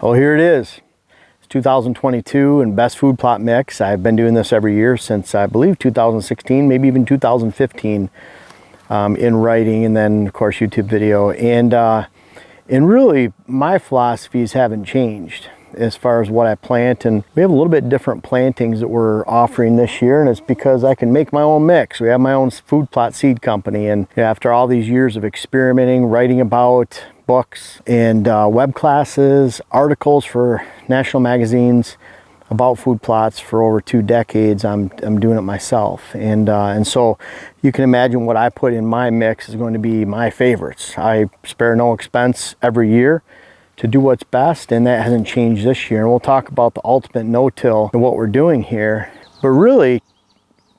Well, here it is. It's 2022 and best food plot mix. I've been doing this every year since I believe 2016, maybe even 2015 in writing, and then of course YouTube video. And really my philosophies haven't changed as far as what I plant, and we have a little bit different plantings that we're offering this year, and it's because I can make my own mix. We have my own food plot seed company, and after all these years of experimenting, writing about books and web classes, articles for national magazines about food plots for over 2 decades, I'm doing it myself, and so you can imagine what I put in my mix is going to be my favorites. I spare no expense every year to do what's best, and that hasn't changed this year. And we'll talk about the ultimate no-till and what we're doing here. But really,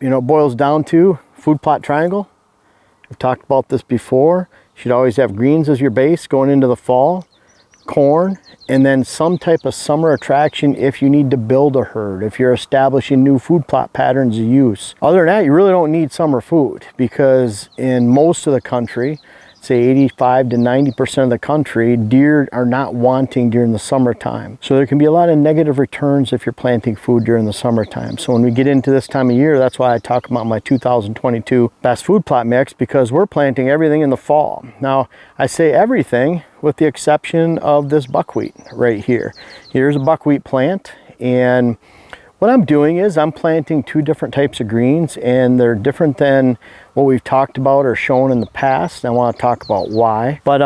you know, it boils down to food plot triangle. We've talked about this before. You should always have greens as your base going into the fall, corn, and then some type of summer attraction if you need to build a herd, if you're establishing new food plot patterns of use. Other than that, you really don't need summer food, because in most of the country, say 85 to 90% of the country, deer are not wanting during the summertime. So there can be a lot of negative returns if you're planting food during the summertime. So when we get into this time of year, that's why I talk about my 2022 best food plot mix, because we're planting everything in the fall. Now, I say everything with the exception of this buckwheat right here. Here's a buckwheat plant, and what I'm doing is I'm planting 2 different types of greens, and they're different than what we've talked about or shown in the past. I want to talk about why. But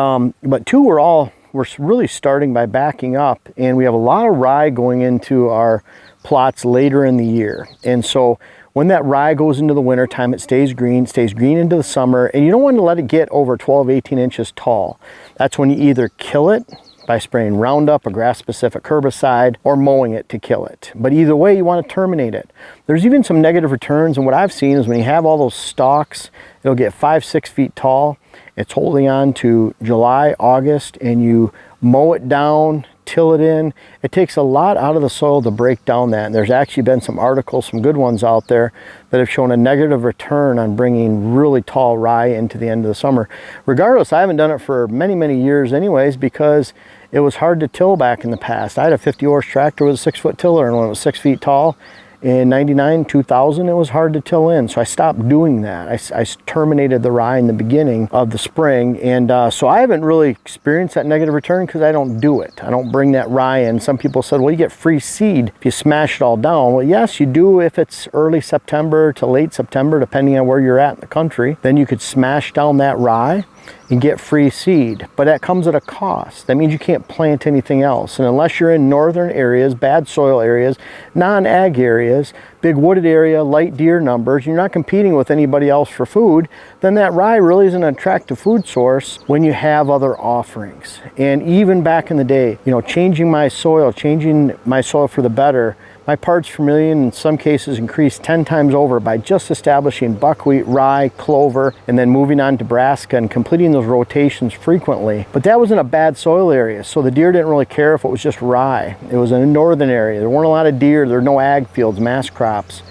2 we're really starting by backing up, and we have a lot of rye going into our plots later in the year. And so when that rye goes into the winter time, it stays green into the summer, and you don't want to let it get over 12, 18 inches tall. That's when you either kill it by spraying Roundup, a grass-specific herbicide, or mowing it to kill it. But either way, you want to terminate it. There's even some negative returns, and what I've seen is when you have all those stalks, it'll get 5, 6 feet tall. It's holding on to July, August, and you mow it down, till it in. It takes a lot out of the soil to break down that, and there's actually been some articles, some good ones out there, that have shown a negative return on bringing really tall rye into the end of the summer. Regardless, I haven't done it for many, many years anyways, because it was hard to till back in the past. I had a 50-horse tractor with a 6-foot tiller, and when it was 6 feet tall, in 99, 2000, it was hard to till in. So I stopped doing that. I terminated the rye in the beginning of the spring. And so I haven't really experienced that negative return because I don't do it. I don't bring that rye in. Some people said, well, you get free seed if you smash it all down. Well, yes, you do if it's early September to late September, depending on where you're at in the country. Then you could smash down that rye and get free seed, but that comes at a cost. That means you can't plant anything else. And unless you're in northern areas, bad soil areas, non-ag areas, big wooded area, light deer numbers, you're not competing with anybody else for food, then that rye really isn't an attractive food source when you have other offerings. And even back in the day, you know, changing my soil for the better, my parts per million in some cases increased 10 times over by just establishing buckwheat, rye, clover, and then moving on to brassica and completing those rotations frequently. But that was in a bad soil area, so the deer didn't really care if it was just rye. It was in a northern area. There weren't a lot of deer. There were no ag fields, mass crops.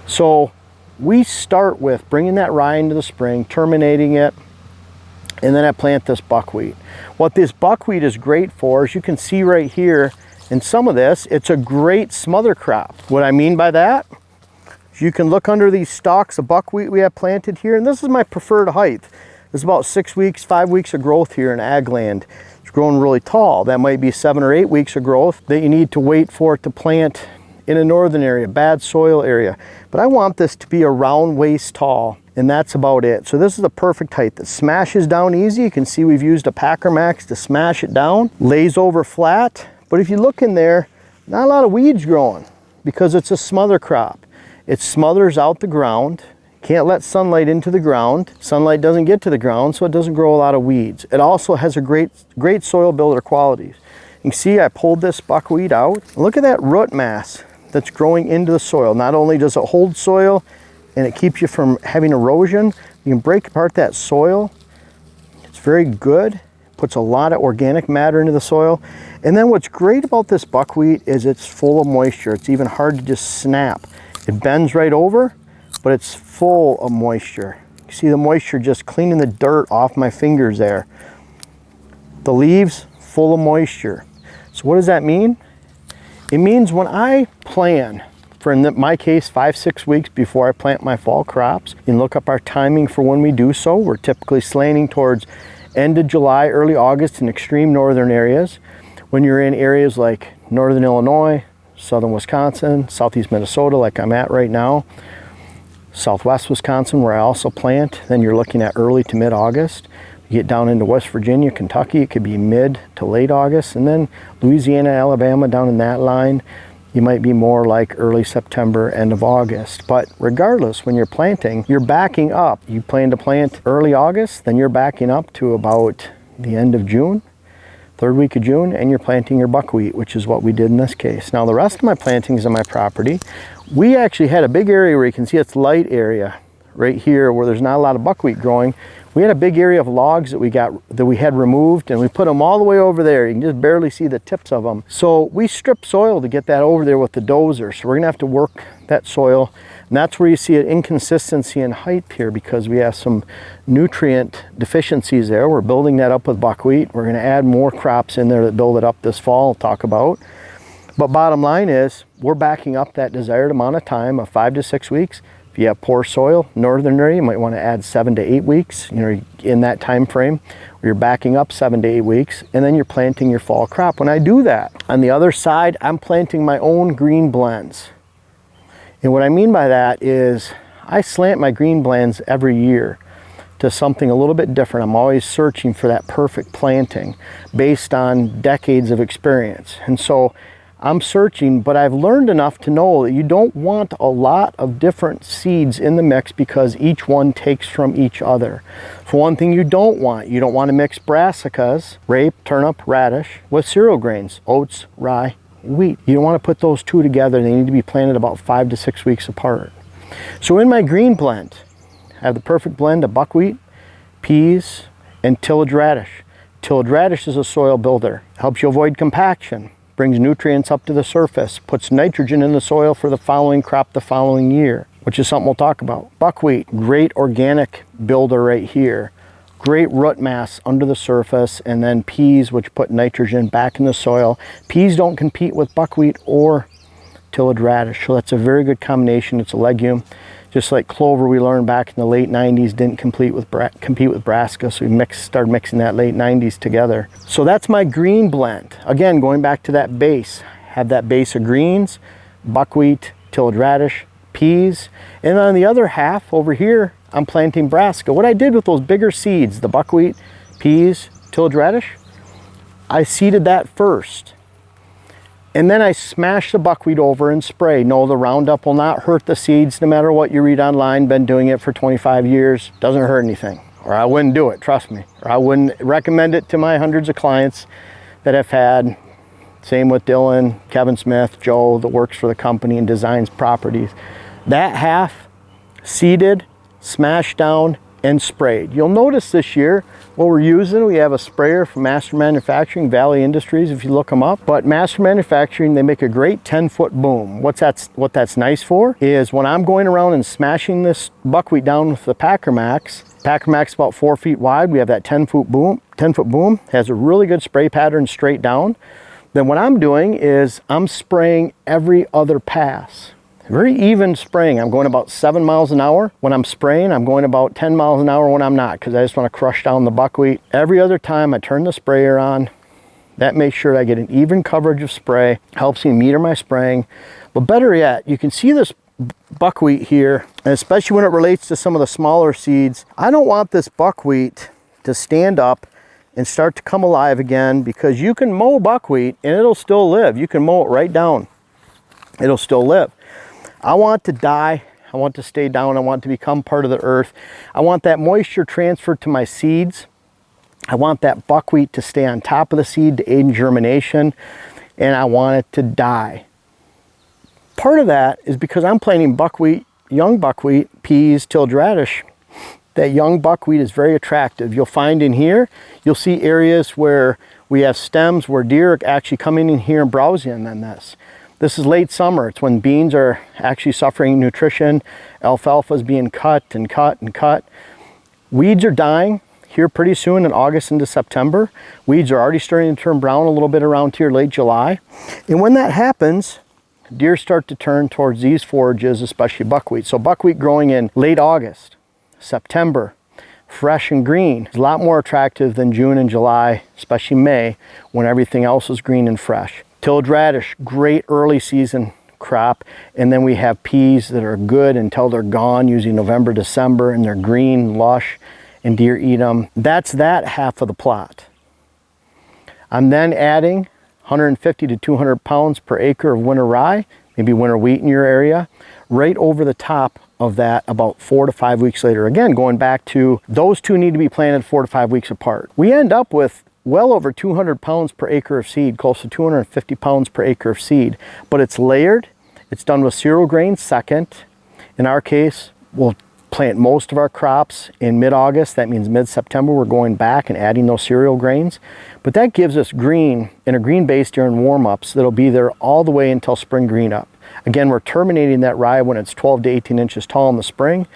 So we start with bringing that rye into the spring, terminating it, and then I plant this buckwheat. What this buckwheat is great for, as you can see right here, in some of this, it's a great smother crop. What I mean by that, you can look under these stalks of buckwheat we have planted here, and this is my preferred height. It's about 6 weeks, 5 weeks of growth here in ag land. It's growing really tall. That might be 7 or 8 weeks of growth that you need to wait for it to plant in a northern area, bad soil area. But I want this to be around waist tall, and that's about it. So this is the perfect height that smashes down easy. You can see we've used a Packer Max to smash it down, lays over flat. But if you look in there, not a lot of weeds growing because it's a smother crop. It smothers out the ground. Can't let sunlight into the ground. Sunlight doesn't get to the ground, so it doesn't grow a lot of weeds. It also has a great soil builder qualities. You can see I pulled this buckwheat out. Look at that root mass that's growing into the soil. Not only does it hold soil and it keeps you from having erosion, you can break apart that soil. It's very good. Puts a lot of organic matter into the soil. And then what's great about this buckwheat is it's full of moisture. It's even hard to just snap. It bends right over, but it's full of moisture. You see the moisture just cleaning the dirt off my fingers there. The leaves full of moisture. So what does that mean? It means when I plan, for in my case, 5-6 weeks before I plant my fall crops, and look up our timing for when we do so, we're typically slanting towards end of July, early August in extreme northern areas. When you're in areas like northern Illinois, southern Wisconsin, southeast Minnesota, like I'm at right now, southwest Wisconsin, where I also plant, then you're looking at early to mid-August. You get down into West Virginia, Kentucky, it could be mid to late August, and then Louisiana, Alabama, down in that line, you might be more like early September, end of August. But regardless, when you're planting, you're backing up. You plan to plant early August, then you're backing up to about the end of June, third week of June, and you're planting your buckwheat, which is what we did in this case. Now the rest of my plantings on my property, we actually had a big area where you can see it's light area right here where there's not a lot of buckwheat growing. We had a big area of logs that we had removed, and we put them all the way over there. You can just barely see the tips of them. So we stripped soil to get that over there with the dozer. So we're gonna have to work that soil. And that's where you see an inconsistency in height here because we have some nutrient deficiencies there. We're building that up with buckwheat. We're gonna add more crops in there that build it up this fall, I'll talk about. But bottom line is, we're backing up that desired amount of time of 5 to 6 weeks. If you have poor soil, northern area, you might want to add 7 to 8 weeks, in that time frame where you're backing up 7 to 8 weeks, and then you're planting your fall crop. When I do that, on the other side, I'm planting my own green blends. And what I mean by that is I slant my green blends every year to something a little bit different. I'm always searching for that perfect planting based on decades of experience. And so I'm searching, but I've learned enough to know that you don't want a lot of different seeds in the mix because each one takes from each other. For one thing, you don't want to mix brassicas, rape, turnip, radish with cereal grains, oats, rye, wheat. You don't want to put those two together. They need to be planted about 5 to 6 weeks apart. So in my green blend, I have the perfect blend of buckwheat, peas, and tillage radish. Tillage radish is a soil builder. Helps you avoid compaction, brings nutrients up to the surface, puts nitrogen in the soil for the following crop the following year, which is something we'll talk about. Buckwheat, great organic builder right here. Great root mass under the surface, and then peas, which put nitrogen back in the soil. Peas don't compete with buckwheat or tillage radish, so that's a very good combination. It's a legume. Just like clover, we learned back in the late 90s didn't compete with brassica, so we started mixing that late 90s together. So that's my green blend. Again, going back to that base, have that base of greens, buckwheat, tillage radish, peas, and on the other half over here, I'm planting brassica. What I did with those bigger seeds, the buckwheat, peas, tillage radish, I seeded that first. And then I smash the buckwheat over and spray. No, the Roundup will not hurt the seeds no matter what you read online. Been doing it for 25 years. Doesn't hurt anything. Or I wouldn't do it, trust me. Or I wouldn't recommend it to my hundreds of clients that I've had. Same with Dylan, Kevin Smith, Joe that works for the company and designs properties. That half seeded, smashed down, and sprayed. You'll notice this year what we're using, we have a sprayer from Master Manufacturing, Valley Industries, if you look them up. But Master Manufacturing, they make a great 10-foot boom. What that's nice for is when I'm going around and smashing this buckwheat down with the Packer Max about 4 feet wide, we have that 10-foot boom, has a really good spray pattern straight down. Then what I'm doing is I'm spraying every other pass. Very even spraying. I'm going about 7 miles an hour when I'm spraying. I'm going about 10 miles an hour when I'm not, because I just want to crush down the buckwheat. Every other time I turn the sprayer on, that makes sure I get an even coverage of spray, helps me meter my spraying. But better yet, you can see this buckwheat here, and especially when it relates to some of the smaller seeds, I don't want this buckwheat to stand up and start to come alive again, because you can mow buckwheat and it'll still live. You can mow it right down. It'll still live. I want to die, I want to stay down, I want to become part of the earth. I want that moisture transferred to my seeds. I want that buckwheat to stay on top of the seed to aid in germination, and I want it to die. Part of that is because I'm planting buckwheat, young buckwheat, peas, tillage radish. That young buckwheat is very attractive. You'll find in here, you'll see areas where we have stems where deer are actually coming in here and browsing on this. This is late summer. It's when beans are actually suffering nutrition. Alfalfa is being cut and cut and cut. Weeds are dying. here pretty soon in August into September. Weeds are already starting to turn brown a little bit around here late July. And when that happens, deer start to turn towards these forages, especially buckwheat. So buckwheat growing in late August, September, fresh and green, is a lot more attractive than June and July, especially May, when everything else is green and fresh. Tillage radish, great early season crop. And then we have peas that are good until they're gone, usually November, December, and they're green, lush, and deer eat them. That's that half of the plot. I'm then adding 150 to 200 pounds per acre of winter rye, maybe winter wheat in your area, right over the top of that about 4 to 5 weeks later. Again, going back to those two need to be planted 4 to 5 weeks apart. We end up with well over 200 pounds per acre of seed, close to 250 pounds per acre of seed, but it's layered. It's done with cereal grains second. In our case, we'll plant most of our crops in mid-August. That means mid-September we're going back and adding those cereal grains. But that gives us green and a green base during warm-ups that'll be there all the way until spring green up. Again, we're terminating that rye when it's 12 to 18 inches tall in the spring.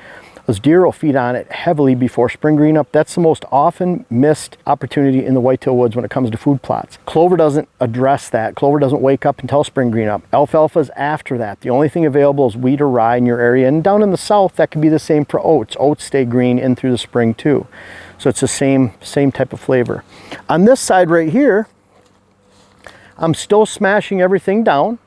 Those deer will feed on it heavily before spring green up. That's the most often missed opportunity in the whitetail woods when it comes to food plots. Clover doesn't address that. Clover doesn't wake up until spring green up. Alfalfa's after that. The only thing available is wheat or rye in your area. And down in the south, that could be the same for oats. Oats stay green in through the spring too. So it's the same type of flavor. On this side right here, I'm still smashing everything down.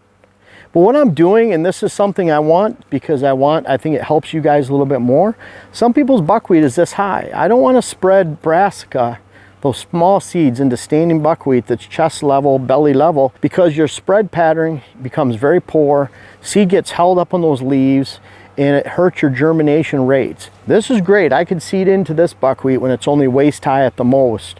But what I'm doing, and this is something I want because I think it helps you guys a little bit more. Some people's buckwheat is this high. I don't want to spread brassica, those small seeds, into standing buckwheat that's chest level, belly level, because your spread pattern becomes very poor. Seed gets held up on those leaves and it hurts your germination rates. This is great. I could seed into this buckwheat when it's only waist high at the most.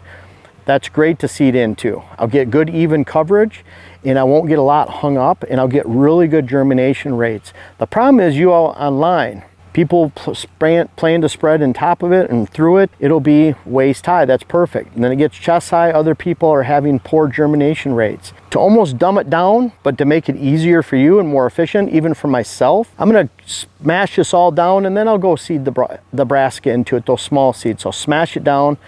That's great to seed into. I'll get good even coverage and I won't get a lot hung up and I'll get really good germination rates. The problem is you all online, people plan to spread on top of it and through it, it'll be waist high. That's perfect. And then it gets chest high. Other people are having poor germination rates. To almost dumb it down, but to make it easier for you and more efficient, even for myself, I'm gonna smash this all down and then I'll go seed the brassica into it, those small seeds. So smash it down.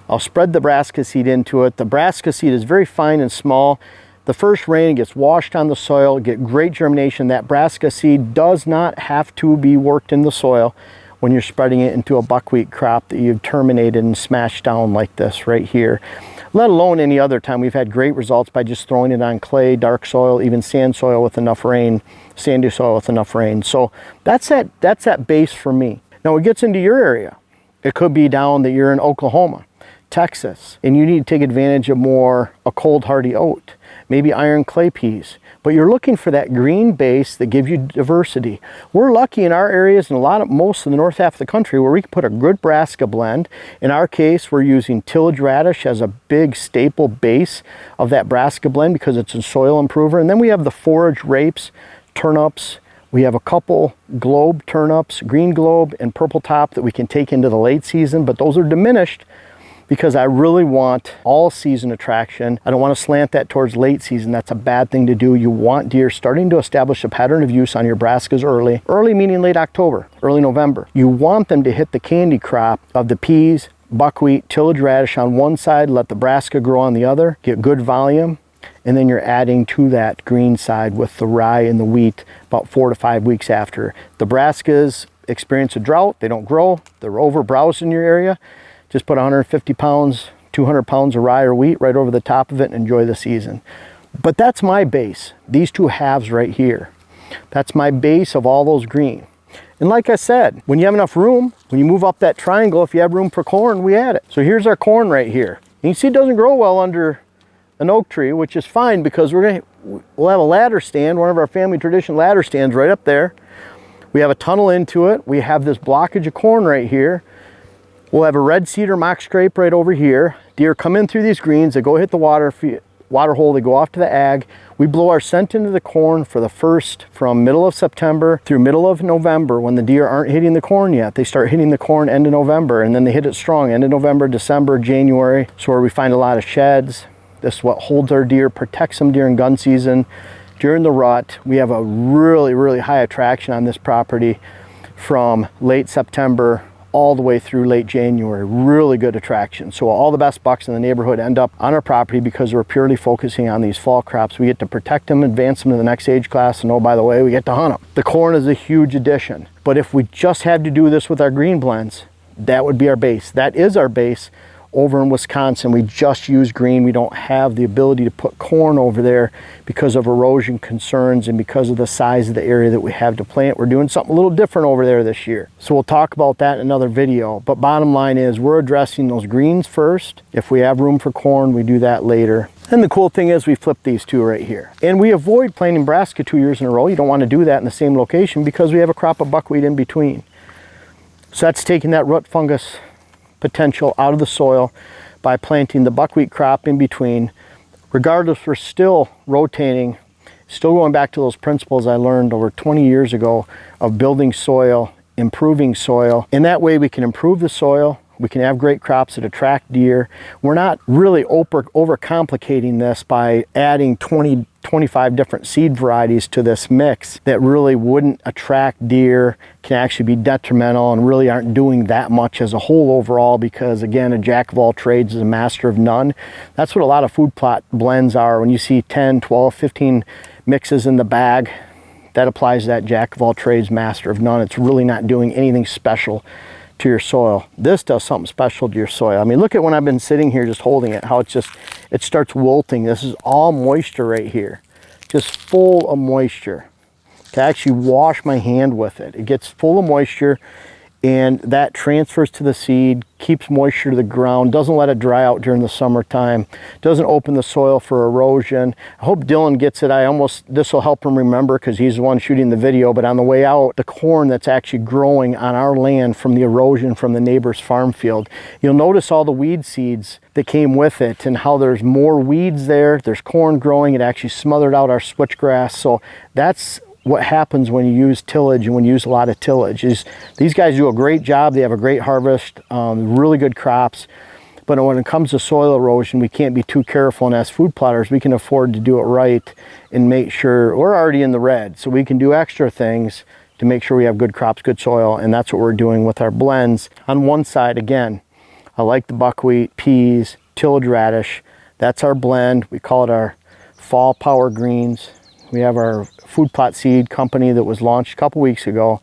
I'll spread the brassica seed into it. The brassica seed is very fine and small. The first rain, it gets washed on the soil, get great germination. That brassica seed does not have to be worked in the soil when you're spreading it into a buckwheat crop that you've terminated and smashed down like this right here. Let alone any other time. We've had great results by just throwing it on clay, dark soil, even sand soil with enough rain, sandy soil with enough rain. So that's that base for me. Now it gets into your area. It could be down that you're in Oklahoma, Texas, and you need to take advantage of a cold hardy oat, maybe iron clay peas, but you're looking for that green base that gives you diversity. We're lucky in our areas and most of the north half of the country where we can put a good brassica blend. In our case, we're using tillage radish as a big staple base of that brassica blend because it's a soil improver. And then we have the forage rapes, turnips. We have a couple globe turnips, green globe and purple top that we can take into the late season, but those are diminished because I really want all season attraction. I don't want to slant that towards late season. That's a bad thing to do. You want deer starting to establish a pattern of use on your brassicas early. Early meaning late October, early November. You want them to hit the candy crop of the peas, buckwheat, tillage radish on one side, let the brassica grow on the other, get good volume, and then you're adding to that green side with the rye and the wheat about 4 to 5 weeks after. The brassicas experience a drought. They don't grow. They're over browsed in your area. Just put 150 pounds, 200 pounds of rye or wheat right over the top of it and enjoy the season. But that's my base. These two halves right here. That's my base of all those green. And like I said, when you have enough room, when you move up that triangle, if you have room for corn, we add it. So here's our corn right here. And you see it doesn't grow well under an oak tree, which is fine because we'll have a ladder stand, one of our family tradition ladder stands right up there. We have a tunnel into it. We have this blockage of corn right here. We'll have a red cedar mock scrape right over here. Deer come in through these greens, they go hit the water hole, they go off to the ag. We blow our scent into the corn for the first, from middle of September through middle of November. When the deer aren't hitting the corn yet, they start hitting the corn end of November, and then they hit it strong end of November, December, January. So where we find a lot of sheds. This is what holds our deer, protects them during gun season. During the rut, we have a really, really high attraction on this property from late September all the way through late January. Really good attraction. So all the best bucks in the neighborhood end up on our property because we're purely focusing on these fall crops. We get to protect them, advance them to the next age class, and oh, by the way, we get to hunt them. The corn is a huge addition. But if we just had to do this with our green blends, that would be our base. That is our base. Over in Wisconsin, we just use green. We don't have the ability to put corn over there because of erosion concerns and because of the size of the area that we have to plant. We're doing something a little different over there this year. So we'll talk about that in another video. But bottom line is we're addressing those greens first. If we have room for corn, we do that later. And the cool thing is we flip these two right here. And we avoid planting brassica 2 years in a row. You don't want to do that in the same location because we have a crop of buckwheat in between. So that's taking that root fungus potential out of the soil by planting the buckwheat crop in between. Regardless, we're still rotating, still going back to those principles I learned over 20 years ago of building soil, improving soil. In that way, we can improve the soil. We can have great crops that attract deer. We're not really overcomplicating this by adding 25 different seed varieties to this mix that really wouldn't attract deer, can actually be detrimental, and really aren't doing that much as a whole overall because, again, a jack of all trades is a master of none. That's what a lot of food plot blends are. When you see 10, 12, 15 mixes in the bag, that applies to that jack of all trades, master of none. It's really not doing anything special to your soil. This does something special to your soil. I mean, look at when I've been sitting here just holding it, how it starts wilting. This is all moisture right here, just full of moisture. To actually wash my hand with it, it gets full of moisture, and that transfers to the seed, keeps moisture to the ground, doesn't let it dry out during the summertime, doesn't open the soil for erosion. I hope Dylan gets it. This will help him remember because he's the one shooting the video, but on the way out, the corn that's actually growing on our land from the erosion from the neighbor's farm field, you'll notice all the weed seeds that came with it and how there's more weeds there. There's corn growing. It actually smothered out our switchgrass. So that's what happens when you use tillage and when you use a lot of tillage. Is these guys do a great job. They have a great harvest, really good crops. But when it comes to soil erosion, we can't be too careful. And as food plotters, we can afford to do it right and make sure we're already in the red. So we can do extra things to make sure we have good crops, good soil. And that's what we're doing with our blends. On one side, again, I like the buckwheat, peas, tillage radish. That's our blend. We call it our fall power greens. We have our food plot seed company that was launched a couple weeks ago.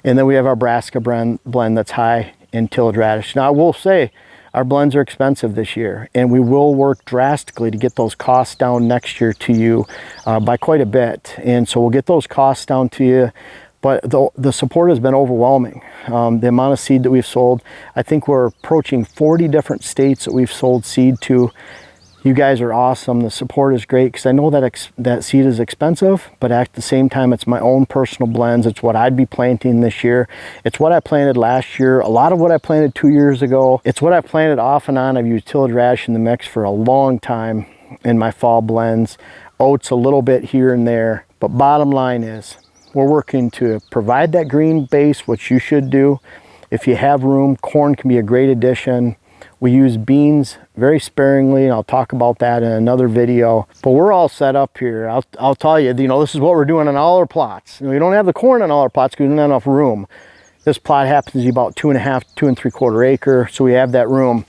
And then we have our brassica blend that's high in tillage radish. Now I will say our blends are expensive this year, and we will work drastically to get those costs down next year to you by quite a bit. And so we'll get those costs down to you. But the support has been overwhelming. The amount of seed that we've sold, I think we're approaching 40 different states that we've sold seed to. You guys are awesome. The support is great because I know that that seed is expensive, but at the same time, it's my own personal blends. It's what I'd be planting this year. It's what I planted last year. A lot of what I planted 2 years ago. It's what I've planted off and on. I've used tillage radish in the mix for a long time in my fall blends. Oats a little bit here and there. But bottom line is, we're working to provide that green base, which you should do. If you have room, corn can be a great addition. We use beans very sparingly, and I'll talk about that in another video. But we're all set up here. I'll tell you, this is what we're doing on all our plots. We don't have the corn on all our plots because we don't have enough room. This plot happens to be about 2.5, 2 3/4 acre, so we have that room.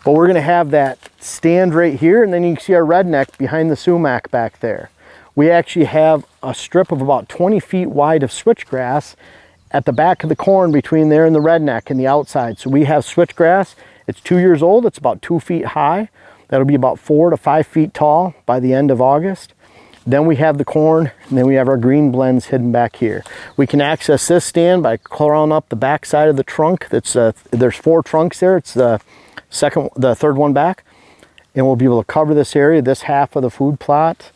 But we're gonna have that stand right here, and then you can see our redneck behind the sumac back there. We actually have a strip of about 20 feet wide of switchgrass at the back of the corn between there and the redneck and the outside. So we have switchgrass. It's 2 years old. It's about 2 feet high. That'll be about 4 to 5 feet tall by the end of August. Then we have the corn, and then we have our green blends hidden back here. We can access this stand by crawling up the back side of the trunk. There's 4 trunks there. It's the third one back. And we'll be able to cover this area, this half of the food plot.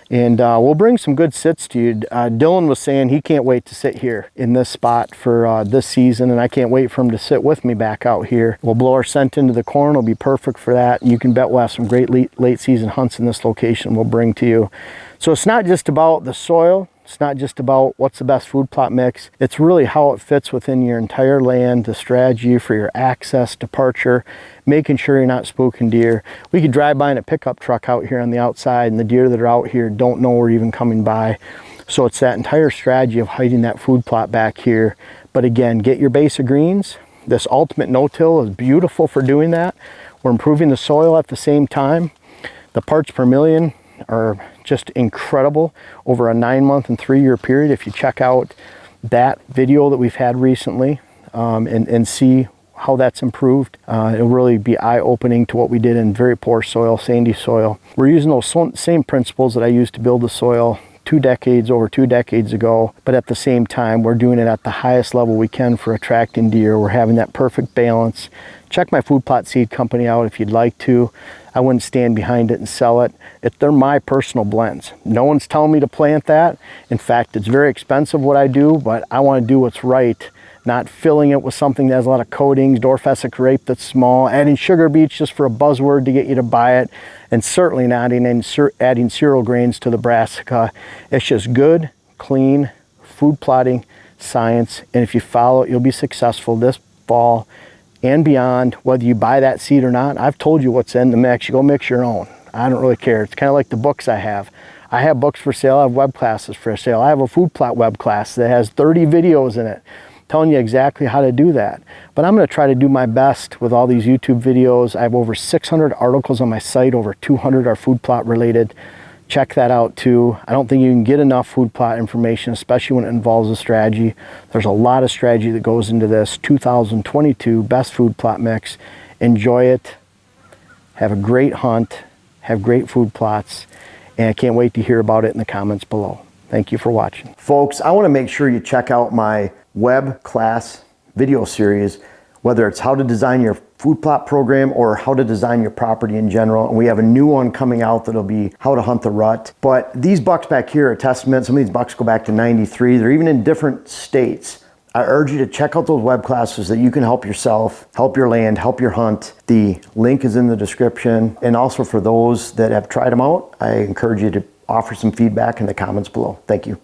And we'll bring some good sits to you. Dylan was saying he can't wait to sit here in this spot for this season, and I can't wait for him to sit with me back out here. We'll blow our scent into the corn. It'll be perfect for that. You can bet we'll have some great late season hunts in this location we'll bring to you. So it's not just about the soil. It's not just about what's the best food plot mix. It's really how it fits within your entire land, the strategy for your access, departure, making sure you're not spooking deer. We could drive by in a pickup truck out here on the outside, and the deer that are out here don't know we're even coming by. So it's that entire strategy of hiding that food plot back here. But again, get your base of greens, This Ultimate No-Till is beautiful for doing that. We're improving the soil at the same time. The parts per million are just incredible over a 9-month and 3-year period. If you check out that video that we've had recently and see how that's improved, it'll really be eye-opening to what we did in very poor soil, sandy soil. We're using those same principles that I used to build the soil over 2 decades ago, but at the same time, we're doing it at the highest level we can for attracting deer. We're having that perfect balance. Check my food plot seed company out if you'd like to. I wouldn't stand behind it and sell it. They're my personal blends. No one's telling me to plant that. In fact, it's very expensive what I do, but I want to do what's right, not filling it with something that has a lot of coatings, Dorfesic rape that's small, adding sugar beets just for a buzzword to get you to buy it, and certainly not adding cereal grains to the brassica. It's just good, clean food plotting science, and if you follow it, you'll be successful this fall and beyond, whether you buy that seed or not. I've told you what's in the mix. You go mix your own. I don't really care. It's kind of like the books I have. I have books for sale. I have web classes for sale. I have a food plot web class that has 30 videos in it telling you exactly how to do that. But I'm going to try to do my best with all these YouTube videos. I have over 600 articles on my site. Over 200 are food plot related. Check that out too. I don't think you can get enough food plot information, especially when it involves a strategy. There's a lot of strategy that goes into this 2022 best food plot mix. Enjoy it. Have a great hunt. Have great food plots. And I can't wait to hear about it in the comments below. Thank you for watching. Folks, I want to make sure you check out my web class video series, whether it's how to design your food plot program or how to design your property in general. And we have a new one coming out that'll be how to hunt the rut. But these bucks back here are a testament. Some of these bucks go back to 93. They're even in different states. I urge you to check out those web classes so that you can help yourself, help your land, help your hunt. The link is in the description. And also for those that have tried them out, I encourage you to offer some feedback in the comments below. Thank you.